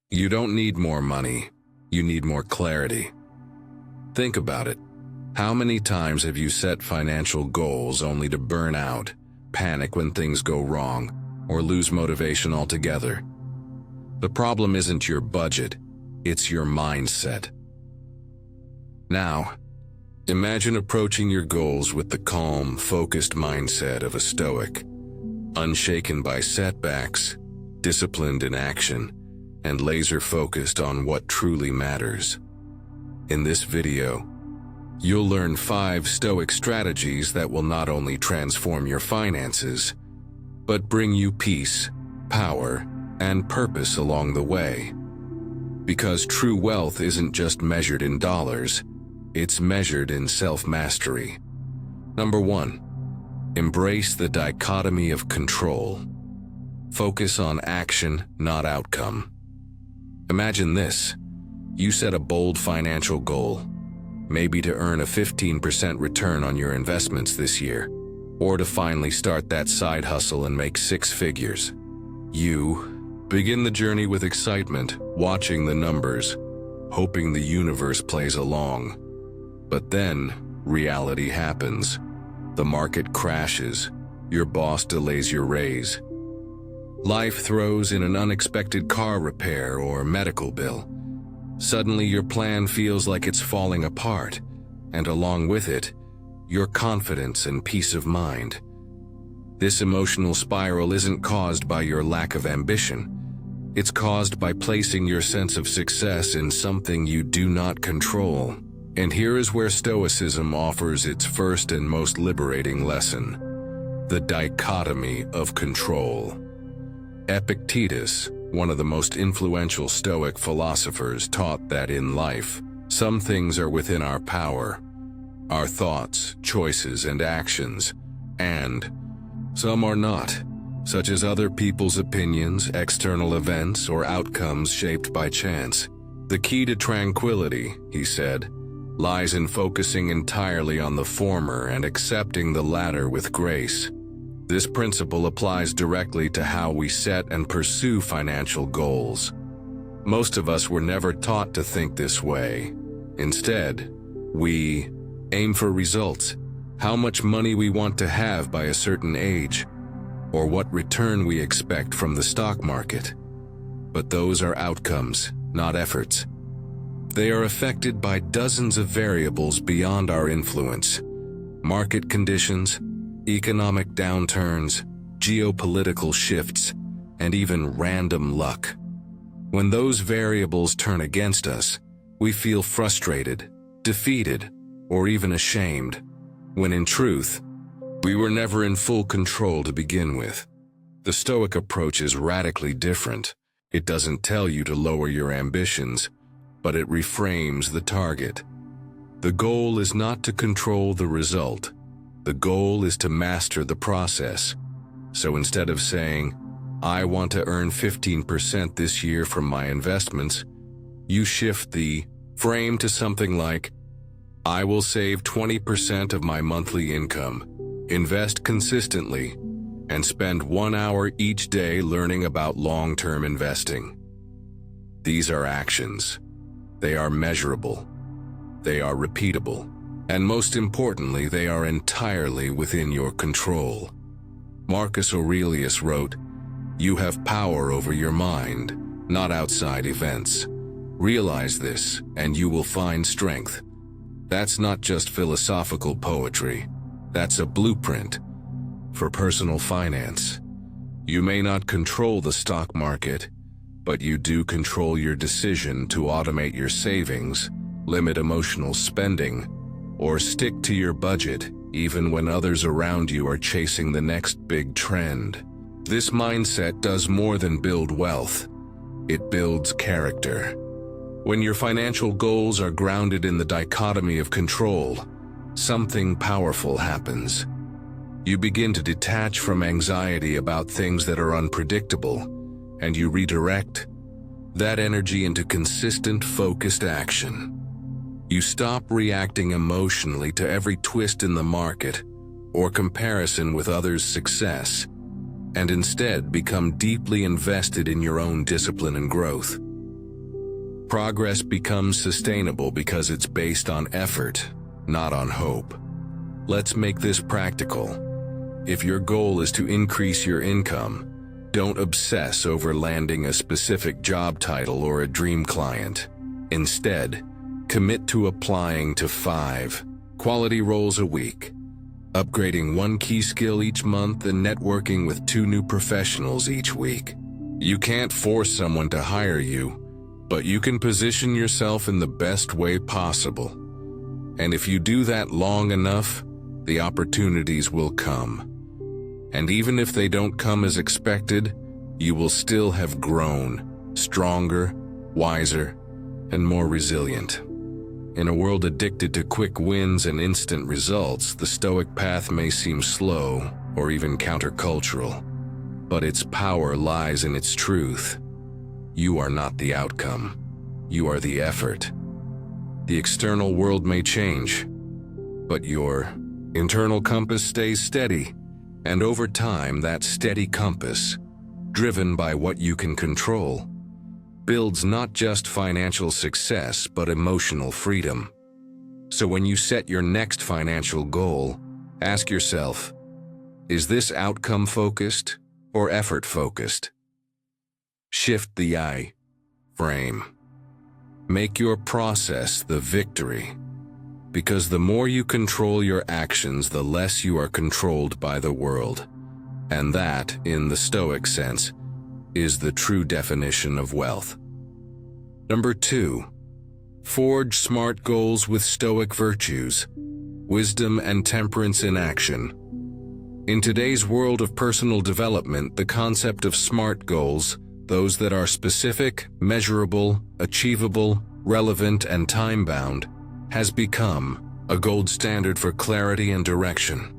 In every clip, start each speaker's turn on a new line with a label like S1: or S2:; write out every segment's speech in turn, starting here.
S1: You don't need more money, you need more clarity. Think about it. How many times have you set financial goals only to burn out, panic when things go wrong, or lose motivation altogether? The problem isn't your budget, it's your mindset. Now, imagine approaching your goals with the calm, focused mindset of a Stoic, unshaken by setbacks, disciplined in action, and laser-focused on what truly matters. In this video, you'll learn 5 Stoic strategies that will not only transform your finances, but bring you peace, power, and purpose along the way. Because true wealth isn't just measured in dollars, it's measured in self-mastery. Number 1, embrace the dichotomy of control. Focus on action, not outcome. Imagine this. You set a bold financial goal, maybe to earn a 15% return on your investments this year, or to finally start that side hustle and make 6 figures. You begin the journey with excitement, watching the numbers, hoping the universe plays along. But then, reality happens. The market crashes, your boss delays your raise. Life throws in an unexpected car repair or medical bill. Suddenly your plan feels like it's falling apart, and along with it, your confidence and peace of mind. This emotional spiral isn't caused by your lack of ambition. It's caused by placing your sense of success in something you do not control. And here is where Stoicism offers its first and most liberating lesson: the dichotomy of control. Epictetus, one of the most influential Stoic philosophers, taught that in life, some things are within our power, our thoughts, choices, and actions, and some are not, such as other people's opinions, external events, or outcomes shaped by chance. The key to tranquility, he said, lies in focusing entirely on the former and accepting the latter with grace. This principle applies directly to how we set and pursue financial goals. Most of us were never taught to think this way. Instead, we aim for results, how much money we want to have by a certain age, or what return we expect from the stock market. But those are outcomes, not efforts. They are affected by dozens of variables beyond our influence: market conditions, economic downturns, geopolitical shifts, and even random luck. When those variables turn against us, we feel frustrated, defeated, or even ashamed, when in truth, we were never in full control to begin with. The Stoic approach is radically different. It doesn't tell you to lower your ambitions, but it reframes the target. The goal is not to control the result. The goal is to master the process. So instead of saying, "I want to earn 15% this year from my investments," you shift the frame to something like, "I will save 20% of my monthly income, invest consistently, and spend 1 hour each day learning about long-term investing." These are actions. They are measurable. They are repeatable. And most importantly, they are entirely within your control. Marcus Aurelius wrote, "You have power over your mind, not outside events. Realize this, and you will find strength." That's not just philosophical poetry. That's a blueprint for personal finance. You may not control the stock market, but you do control your decision to automate your savings, limit emotional spending, or stick to your budget even when others around you are chasing the next big trend. This mindset does more than build wealth. It builds character. When your financial goals are grounded in the dichotomy of control, something powerful happens. You begin to detach from anxiety about things that are unpredictable, and you redirect that energy into consistent, focused action. You stop reacting emotionally to every twist in the market or comparison with others' success, and instead become deeply invested in your own discipline and growth. Progress becomes sustainable because it's based on effort, not on hope. Let's make this practical. If your goal is to increase your income, don't obsess over landing a specific job title or a dream client. Instead, commit to applying to 5 quality roles a week, upgrading 1 key skill each month, and networking with 2 new professionals each week. You can't force someone to hire you, but you can position yourself in the best way possible. And if you do that long enough, the opportunities will come. And even if they don't come as expected, you will still have grown, stronger, wiser, and more resilient. In a world addicted to quick wins and instant results, the Stoic path may seem slow or even countercultural, but its power lies in its truth. You are not the outcome. You are the effort. The external world may change, but your internal compass stays steady, and over time that steady compass, driven by what you can control, builds not just financial success but emotional freedom. So when you set your next financial goal, ask yourself, is this outcome-focused or effort-focused? Shift the I frame. Make your process the victory, because the more you control your actions, the less you are controlled by the world. And that, in the Stoic sense, is the true definition of wealth. Number 2, forge smart goals with Stoic virtues, wisdom and temperance in action. In today's world of personal development, the concept of SMART goals, those that are specific, measurable, achievable, relevant, and time-bound, has become a gold standard for clarity and direction.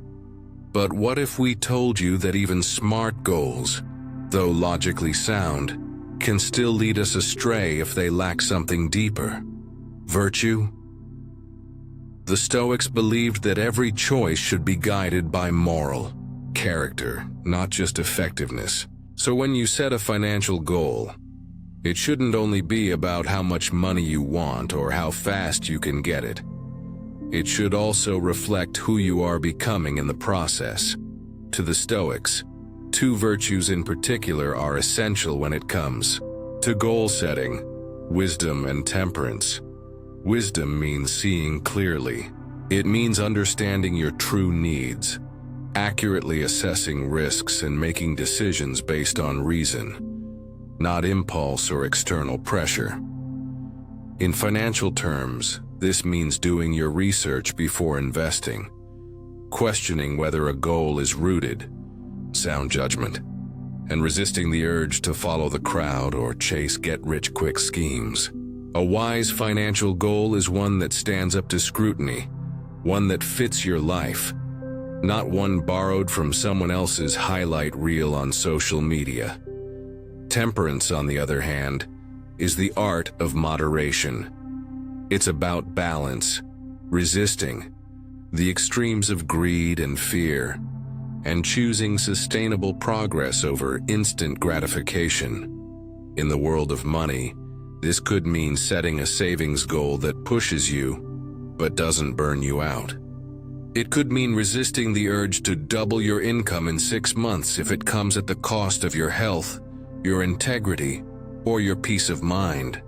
S1: But what if we told you that even SMART goals, though logically sound, can still lead us astray if they lack something deeper? Virtue? The Stoics believed that every choice should be guided by moral character, not just effectiveness. So when you set a financial goal, it shouldn't only be about how much money you want or how fast you can get it. It should also reflect who you are becoming in the process. To the Stoics, 2 virtues in particular are essential when it comes to goal setting: wisdom and temperance. Wisdom means seeing clearly. It means understanding your true needs, accurately assessing risks and making decisions based on reason, not impulse or external pressure. In financial terms, this means doing your research before investing, questioning whether a goal is rooted, sound judgment, and resisting the urge to follow the crowd or chase get-rich-quick schemes. A wise financial goal is one that stands up to scrutiny, one that fits your life, not one borrowed from someone else's highlight reel on social media. Temperance, on the other hand, is the art of moderation. It's about balance, resisting the extremes of greed and fear, and choosing sustainable progress over instant gratification. In the world of money, this could mean setting a savings goal that pushes you, but doesn't burn you out. It could mean resisting the urge to double your income in 6 months if it comes at the cost of your health, your integrity, or your peace of mind.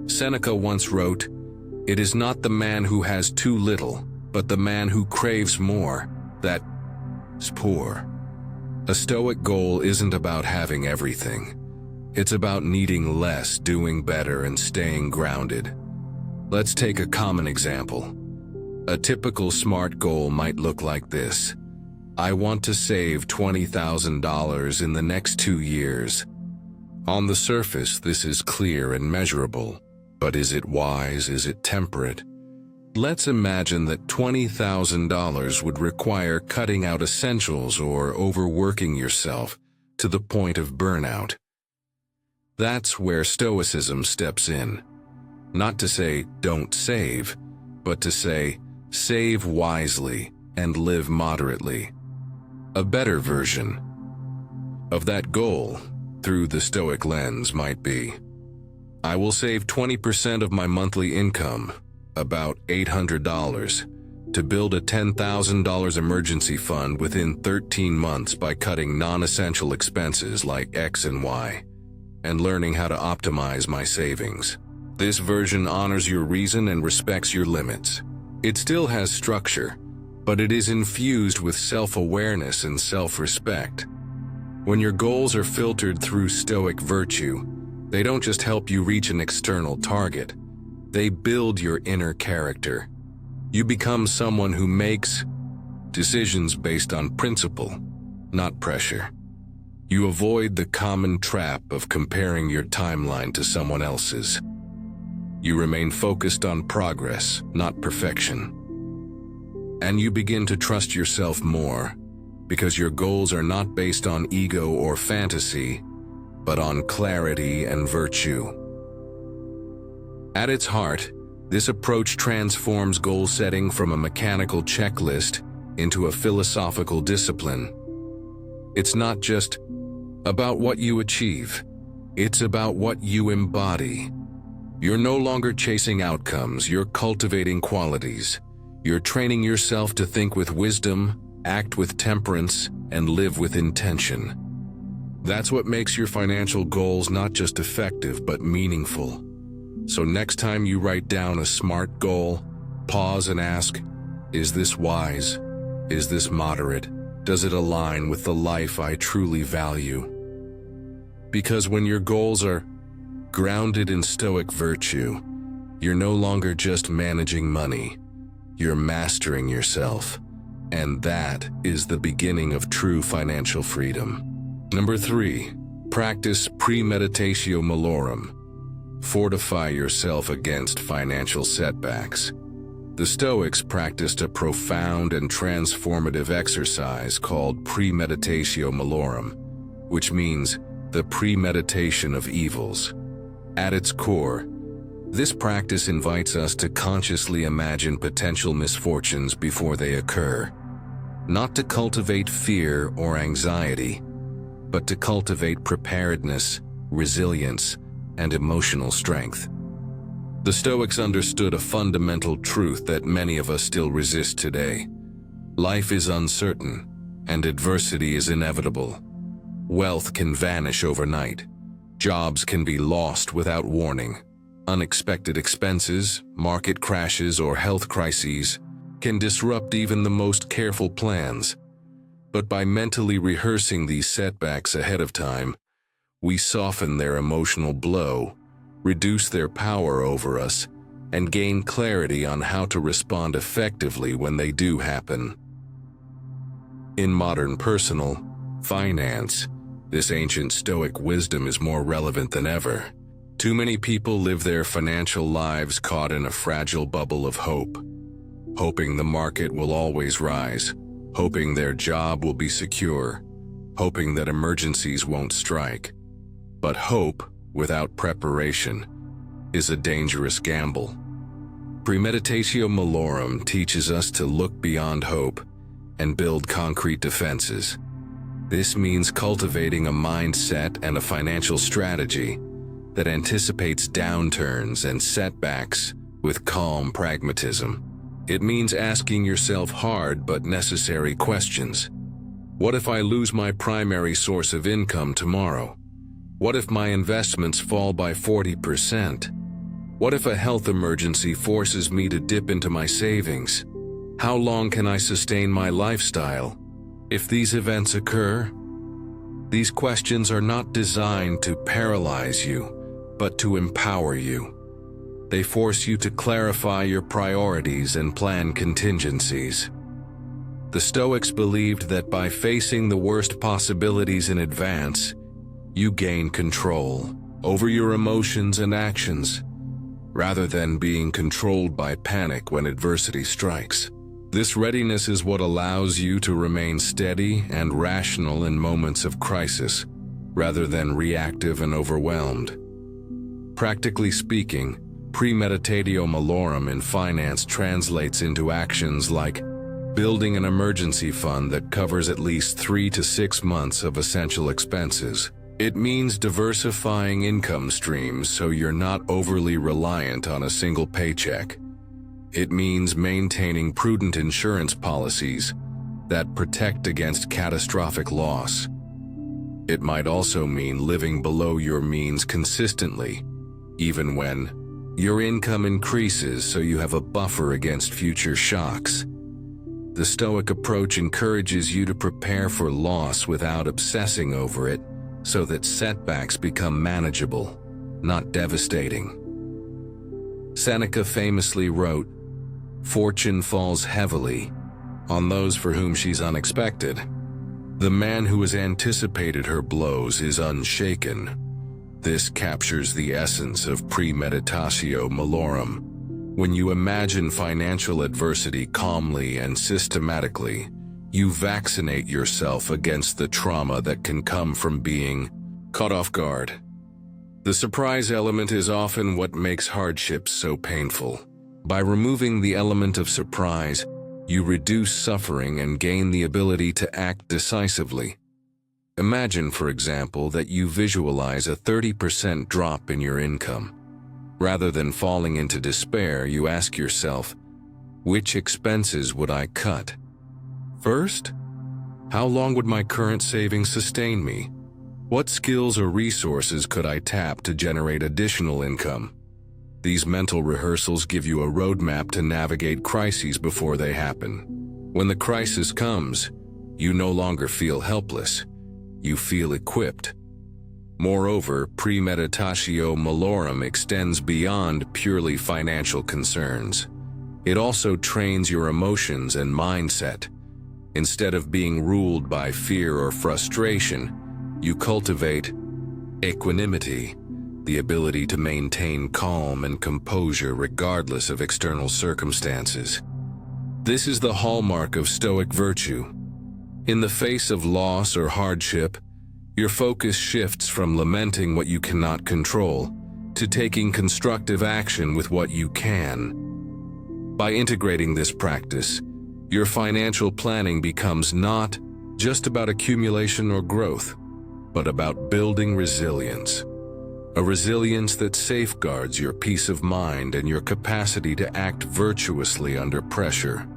S1: Seneca once wrote, "It is not the man who has too little, but the man who craves more, that is poor." A Stoic goal isn't about having everything. It's about needing less, doing better, and staying grounded. Let's take a common example. A typical SMART goal might look like this: I want to save $20,000 in the next 2 years. On the surface, this is clear and measurable, but is it wise? Is it temperate? Let's imagine that $20,000 would require cutting out essentials or overworking yourself to the point of burnout. That's where Stoicism steps in. Not to say, don't save, but to say, save wisely and live moderately. A better version of that goal, through the Stoic lens, might be: I will save 20% of my monthly income, about $800, to build a $10,000 emergency fund within 13 months by cutting non-essential expenses like X and Y, and learning how to optimize my savings. This version honors your reason and respects your limits. It still has structure, but it is infused with self-awareness and self-respect. When your goals are filtered through Stoic virtue, they don't just help you reach an external target, they build your inner character. You become someone who makes decisions based on principle, not pressure. You avoid the common trap of comparing your timeline to someone else's. You remain focused on progress, not perfection. And you begin to trust yourself more, because your goals are not based on ego or fantasy, but on clarity and virtue. At its heart, this approach transforms goal setting from a mechanical checklist into a philosophical discipline. It's not just about what you achieve, it's about what you embody. You're no longer chasing outcomes, you're cultivating qualities. You're training yourself to think with wisdom, act with temperance, and live with intention. That's what makes your financial goals not just effective, but meaningful. So next time you write down a SMART goal, pause and ask, is this wise? Is this moderate? Does it align with the life I truly value? Because when your goals are grounded in Stoic virtue, you're no longer just managing money, you're mastering yourself. And that is the beginning of true financial freedom. Number 3, practice Premeditatio Malorum. Fortify yourself against financial setbacks. The Stoics practiced a profound and transformative exercise called Premeditatio Malorum, which means the premeditation of evils. At its core, this practice invites us to consciously imagine potential misfortunes before they occur, not to cultivate fear or anxiety, but to cultivate preparedness, resilience, and emotional strength. The Stoics understood a fundamental truth that many of us still resist today. Life is uncertain, and adversity is inevitable. Wealth can vanish overnight. Jobs can be lost without warning. Unexpected expenses, market crashes, or health crises can disrupt even the most careful plans. But by mentally rehearsing these setbacks ahead of time, we soften their emotional blow, reduce their power over us, and gain clarity on how to respond effectively when they do happen. In modern personal finance, this ancient Stoic wisdom is more relevant than ever. Too many people live their financial lives caught in a fragile bubble of hope, hoping the market will always rise, hoping their job will be secure, hoping that emergencies won't strike. But hope without preparation is a dangerous gamble. Premeditatio Malorum teaches us to look beyond hope and build concrete defenses. This means cultivating a mindset and a financial strategy that anticipates downturns and setbacks with calm pragmatism. It means asking yourself hard but necessary questions. What if I lose my primary source of income tomorrow? What if my investments fall by 40%? What if a health emergency forces me to dip into my savings? How long can I sustain my lifestyle if these events occur? These questions are not designed to paralyze you, but to empower you. They force you to clarify your priorities and plan contingencies. The Stoics believed that by facing the worst possibilities in advance, you gain control over your emotions and actions, rather than being controlled by panic when adversity strikes. This readiness is what allows you to remain steady and rational in moments of crisis, rather than reactive and overwhelmed. Practically speaking, Premeditatio Malorum in finance translates into actions like building an emergency fund that covers at least 3 to 6 months of essential expenses, It means diversifying income streams so you're not overly reliant on a single paycheck. It means maintaining prudent insurance policies that protect against catastrophic loss. It might also mean living below your means consistently, even when your income increases so you have a buffer against future shocks. The Stoic approach encourages you to prepare for loss without obsessing over it, so that setbacks become manageable, not devastating. Seneca famously wrote, "Fortune falls heavily on those for whom she's unexpected. The man who has anticipated her blows is unshaken." This captures the essence of Premeditatio Malorum. When you imagine financial adversity calmly and systematically, you vaccinate yourself against the trauma that can come from being caught off guard. The surprise element is often what makes hardships so painful. By removing the element of surprise, you reduce suffering and gain the ability to act decisively. Imagine, for example, that you visualize a 30% drop in your income. Rather than falling into despair, you ask yourself, which expenses would I cut? First, how long would my current savings sustain me? What skills or resources could I tap to generate additional income? These mental rehearsals give you a roadmap to navigate crises before they happen. When the crisis comes, you no longer feel helpless. You feel equipped. Moreover, Premeditatio Malorum extends beyond purely financial concerns. It also trains your emotions and mindset. Instead of being ruled by fear or frustration, you cultivate equanimity, the ability to maintain calm and composure regardless of external circumstances. This is the hallmark of Stoic virtue. In the face of loss or hardship, your focus shifts from lamenting what you cannot control to taking constructive action with what you can. By integrating this practice, your financial planning becomes not just about accumulation or growth, but about building resilience. A resilience that safeguards your peace of mind and your capacity to act virtuously under pressure.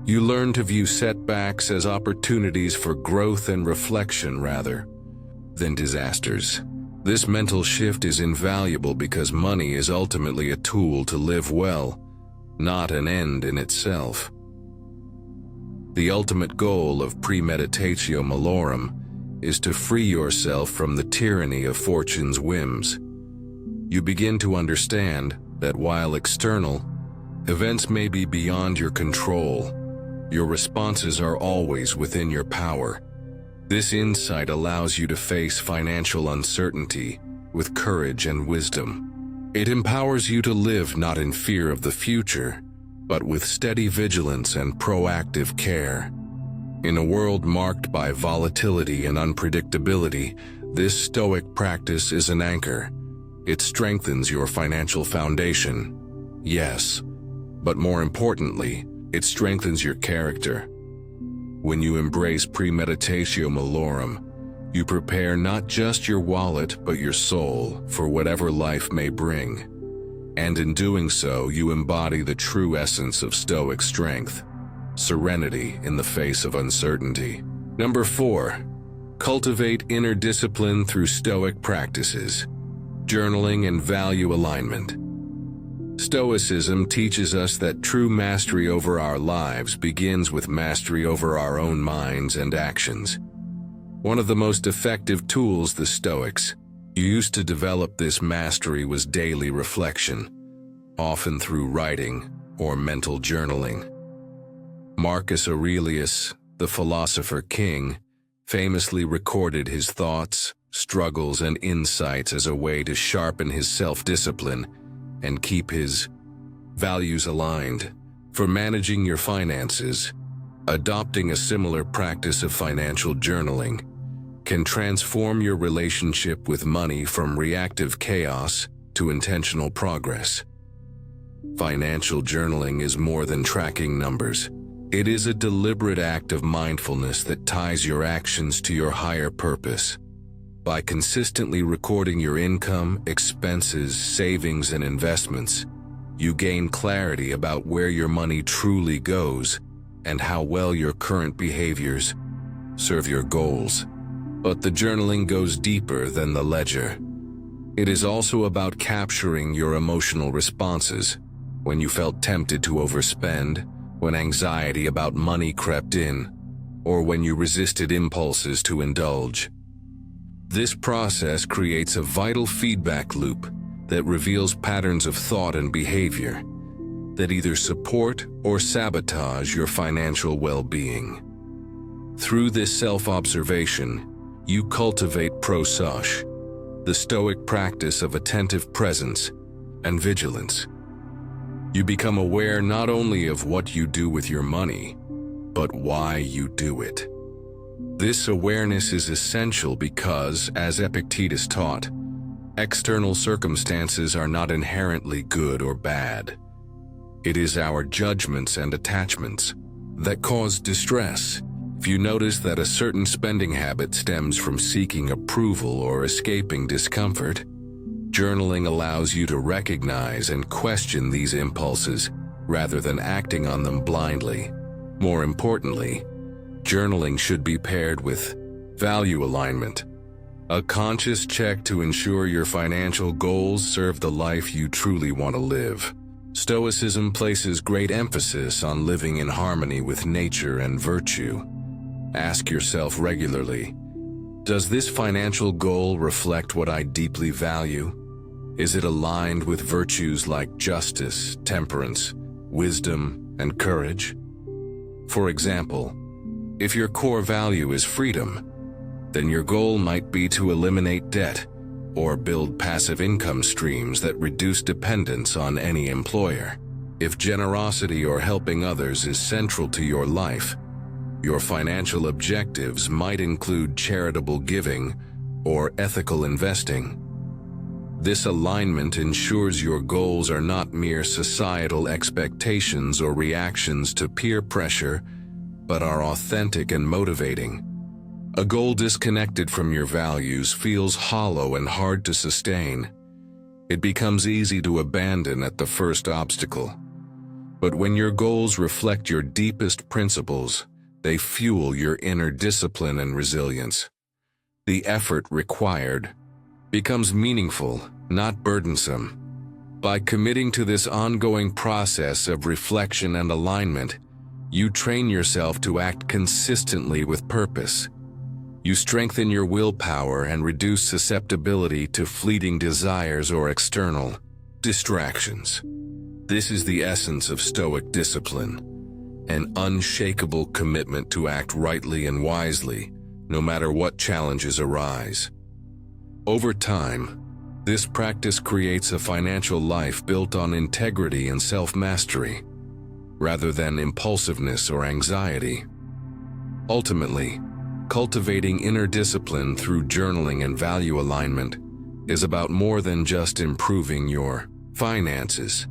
S1: You learn to view setbacks as opportunities for growth and reflection rather than disasters. This mental shift is invaluable because money is ultimately a tool to live well, not an end in itself. The ultimate goal of Premeditatio Malorum is to free yourself from the tyranny of fortune's whims. You begin to understand that while external events may be beyond your control, your responses are always within your power. This insight allows you to face financial uncertainty with courage and wisdom. It empowers you to live not in fear of the future, but with steady vigilance and proactive care. In a world marked by volatility and unpredictability, this Stoic practice is an anchor. It strengthens your financial foundation. Yes, but more importantly, it strengthens your character. When you embrace Premeditatio Malorum, you prepare not just your wallet but your soul for whatever life may bring. And in doing so, you embody the true essence of Stoic strength, serenity in the face of uncertainty. Number 4, cultivate inner discipline through Stoic practices, journaling and value alignment. Stoicism teaches us that true mastery over our lives begins with mastery over our own minds and actions. One of the most effective tools the Stoics used to develop this mastery was daily reflection, often through writing or mental journaling. Marcus Aurelius, the philosopher king, famously recorded his thoughts, struggles, and insights as a way to sharpen his self-discipline and keep his values aligned. For managing your finances, adopting a similar practice of financial journaling can transform your relationship with money from reactive chaos to intentional progress. Financial journaling is more than tracking numbers. It is a deliberate act of mindfulness that ties your actions to your higher purpose. By consistently recording your income, expenses, savings, and investments, you gain clarity about where your money truly goes and how well your current behaviors serve your goals. But the journaling goes deeper than the ledger. It is also about capturing your emotional responses, when you felt tempted to overspend, when anxiety about money crept in, or when you resisted impulses to indulge. This process creates a vital feedback loop that reveals patterns of thought and behavior that either support or sabotage your financial well-being. Through this self-observation, you cultivate Prosochē, the Stoic practice of attentive presence and vigilance. You become aware not only of what you do with your money, but why you do it. This awareness is essential because, as Epictetus taught, external circumstances are not inherently good or bad. It is our judgments and attachments that cause distress. If you notice that a certain spending habit stems from seeking approval or escaping discomfort, journaling allows you to recognize and question these impulses rather than acting on them blindly. More importantly, journaling should be paired with value alignment, a conscious check to ensure your financial goals serve the life you truly want to live. Stoicism places great emphasis on living in harmony with nature and virtue. Ask yourself regularly, does this financial goal reflect what I deeply value? Is it aligned with virtues like justice, temperance, wisdom, and courage? For example, if your core value is freedom, then your goal might be to eliminate debt or build passive income streams that reduce dependence on any employer. If generosity or helping others is central to your life, your financial objectives might include charitable giving or ethical investing. This alignment ensures your goals are not mere societal expectations or reactions to peer pressure, but are authentic and motivating. A goal disconnected from your values feels hollow and hard to sustain. It becomes easy to abandon at the first obstacle. But when your goals reflect your deepest principles, they fuel your inner discipline and resilience. The effort required becomes meaningful, not burdensome. By committing to this ongoing process of reflection and alignment, you train yourself to act consistently with purpose. You strengthen your willpower and reduce susceptibility to fleeting desires or external distractions. This is the essence of Stoic discipline, an unshakable commitment to act rightly and wisely, no matter what challenges arise. Over time, this practice creates a financial life built on integrity and self-mastery, rather than impulsiveness or anxiety. Ultimately, cultivating inner discipline through journaling and value alignment is about more than just improving your finances.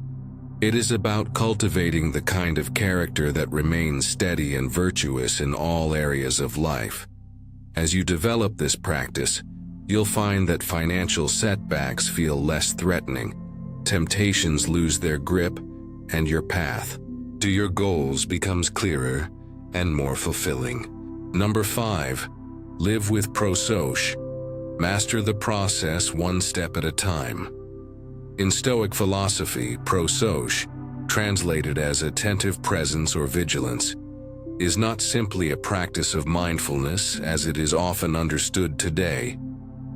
S1: It is about cultivating the kind of character that remains steady and virtuous in all areas of life. As you develop this practice, you'll find that financial setbacks feel less threatening, temptations lose their grip, and your path to your goals becomes clearer and more fulfilling. Number 5. Live with Prosochē. Master the process one step at a time. In Stoic philosophy, Prosochē, translated as attentive presence or vigilance, is not simply a practice of mindfulness as it is often understood today,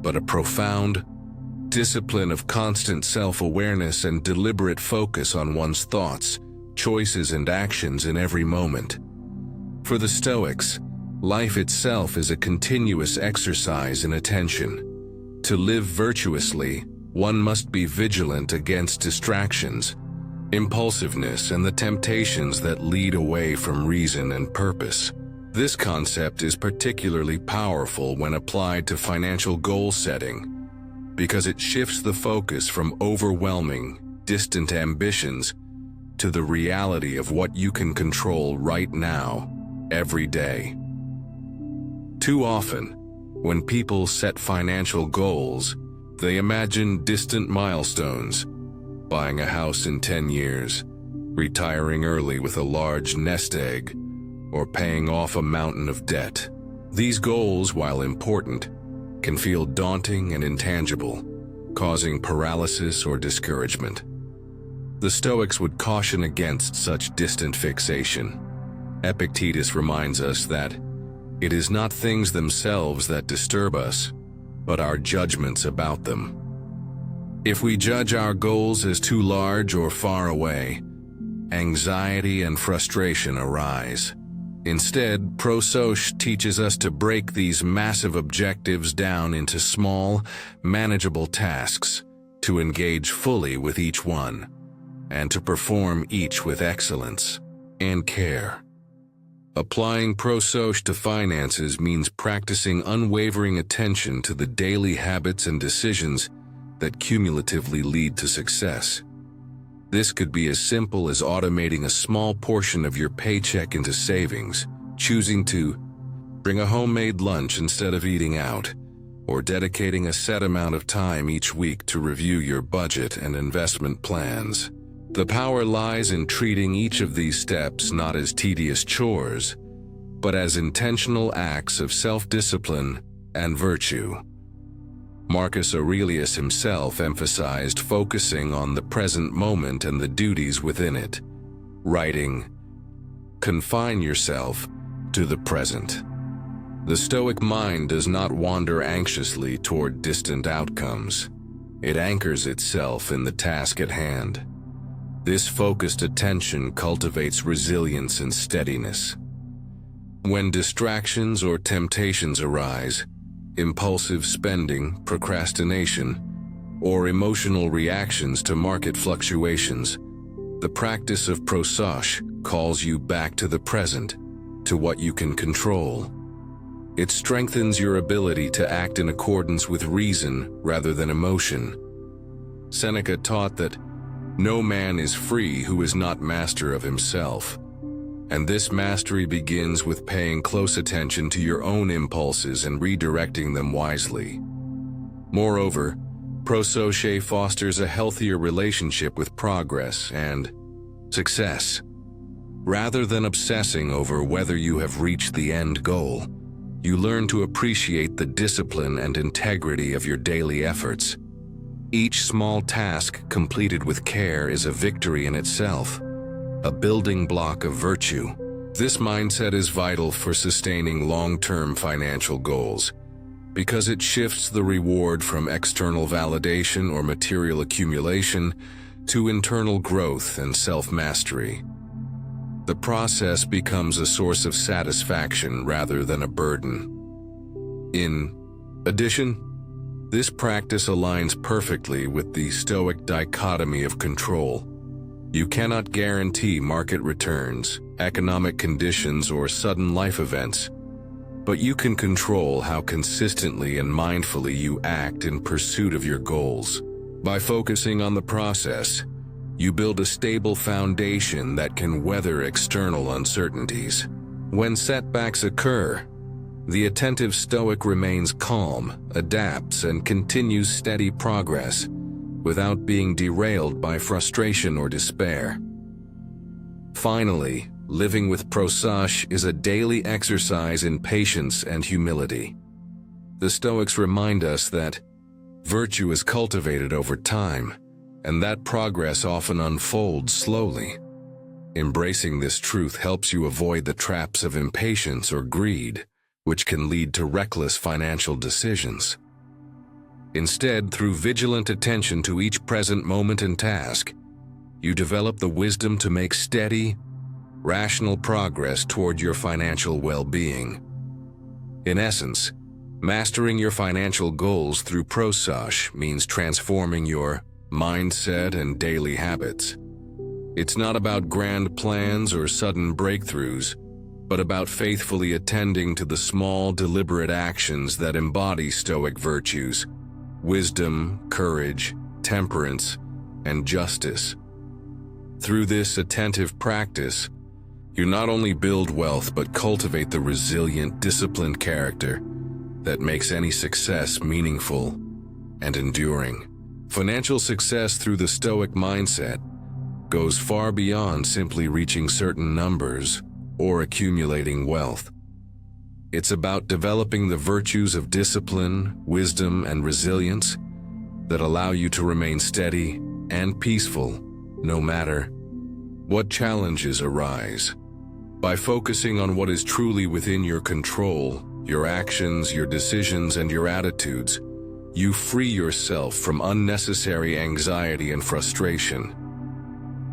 S1: but a profound discipline of constant self-awareness and deliberate focus on one's thoughts, choices, and actions in every moment. For the Stoics, life itself is a continuous exercise in attention. To live virtuously, one must be vigilant against distractions, impulsiveness, and the temptations that lead away from reason and purpose. This concept is particularly powerful when applied to financial goal setting, because it shifts the focus from overwhelming, distant ambitions to the reality of what you can control right now, every day. Too often, When people set financial goals, they imagine distant milestones, buying a house in 10 years, retiring early with a large nest egg, or paying off a mountain of debt. These goals, while important, can feel daunting and intangible, causing paralysis or discouragement. The Stoics would caution against such distant fixation. Epictetus reminds us that it is not things themselves that disturb us, but our judgments about them. If we judge our goals as too large or far away, anxiety and frustration arise. Instead, Prosochē teaches us to break these massive objectives down into small, manageable tasks, to engage fully with each one, and to perform each with excellence and care. Applying Prosochē to finances means practicing unwavering attention to the daily habits and decisions that cumulatively lead to success. This could be as simple as automating a small portion of your paycheck into savings, choosing to bring a homemade lunch instead of eating out, or dedicating a set amount of time each week to review your budget and investment plans. The power lies in treating each of these steps not as tedious chores, but as intentional acts of self-discipline and virtue. Marcus Aurelius himself emphasized focusing on the present moment and the duties within it, writing, "Confine yourself to the present." The Stoic mind does not wander anxiously toward distant outcomes. It anchors itself in the task at hand. This focused attention cultivates resilience and steadiness. When distractions or temptations arise, impulsive spending, procrastination, or emotional reactions to market fluctuations, the practice of Prosochē calls you back to the present, to what you can control. It strengthens your ability to act in accordance with reason rather than emotion. Seneca taught that no man is free who is not master of himself, and this mastery begins with paying close attention to your own impulses and redirecting them wisely. Moreover, Prosochē fosters a healthier relationship with progress and success. Rather than obsessing over whether you have reached the end goal, you learn to appreciate the discipline and integrity of your daily efforts. Each small task completed with care is a victory in itself, a building block of virtue. This mindset is vital for sustaining long-term financial goals, because it shifts the reward from external validation or material accumulation to internal growth and self-mastery. The process becomes a source of satisfaction rather than a burden. In addition, this practice aligns perfectly with the Stoic dichotomy of control. You cannot guarantee market returns, economic conditions, or sudden life events, but you can control how consistently and mindfully you act in pursuit of your goals. By focusing on the process, you build a stable foundation that can weather external uncertainties. When setbacks occur, the attentive Stoic remains calm, adapts, and continues steady progress without being derailed by frustration or despair. Finally, living with Prosochē is a daily exercise in patience and humility. The Stoics remind us that virtue is cultivated over time, and that progress often unfolds slowly. Embracing this truth helps you avoid the traps of impatience or greed, which can lead to reckless financial decisions. Instead, through vigilant attention to each present moment and task, you develop the wisdom to make steady, rational progress toward your financial well-being. In essence, mastering your financial goals through Prosochē means transforming your mindset and daily habits. It's not about grand plans or sudden breakthroughs, but about faithfully attending to the small, deliberate actions that embody Stoic virtues: wisdom, courage, temperance, and justice. Through this attentive practice, you not only build wealth but cultivate the resilient, disciplined character that makes any success meaningful and enduring. Financial success through the Stoic mindset goes far beyond simply reaching certain numbers or accumulating wealth. It's about developing the virtues of discipline, wisdom, and resilience that allow you to remain steady and peaceful no matter what challenges arise. By focusing on what is truly within your control, your actions, your decisions, and your attitudes, you free yourself from unnecessary anxiety and frustration.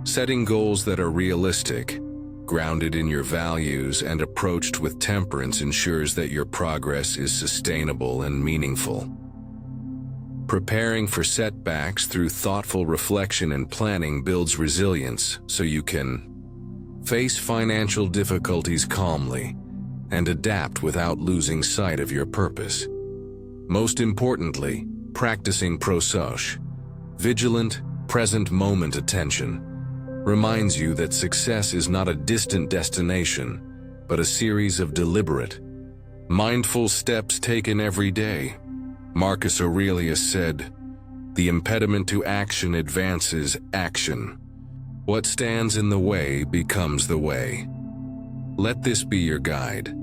S1: Setting goals that are realistic, grounded in your values, and approached with temperance ensures that your progress is sustainable and meaningful. Preparing for setbacks through thoughtful reflection and planning builds resilience so you can face financial difficulties calmly and adapt without losing sight of your purpose. Most importantly, practicing Prosochē, vigilant, present moment attention, reminds you that success is not a distant destination, but a series of deliberate, mindful steps taken every day. Marcus Aurelius said, "The impediment to action advances action. What stands in the way becomes the way." Let this be your guide.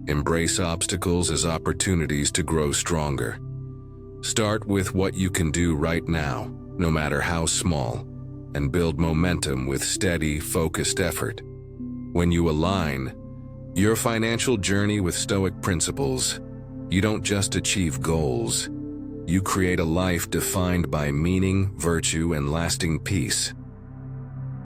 S1: Embrace obstacles as opportunities to grow stronger. Start with what you can do right now, no matter how small, and build momentum with steady, focused effort. When you align your financial journey with Stoic principles, you don't just achieve goals, you create a life defined by meaning, virtue, and lasting peace.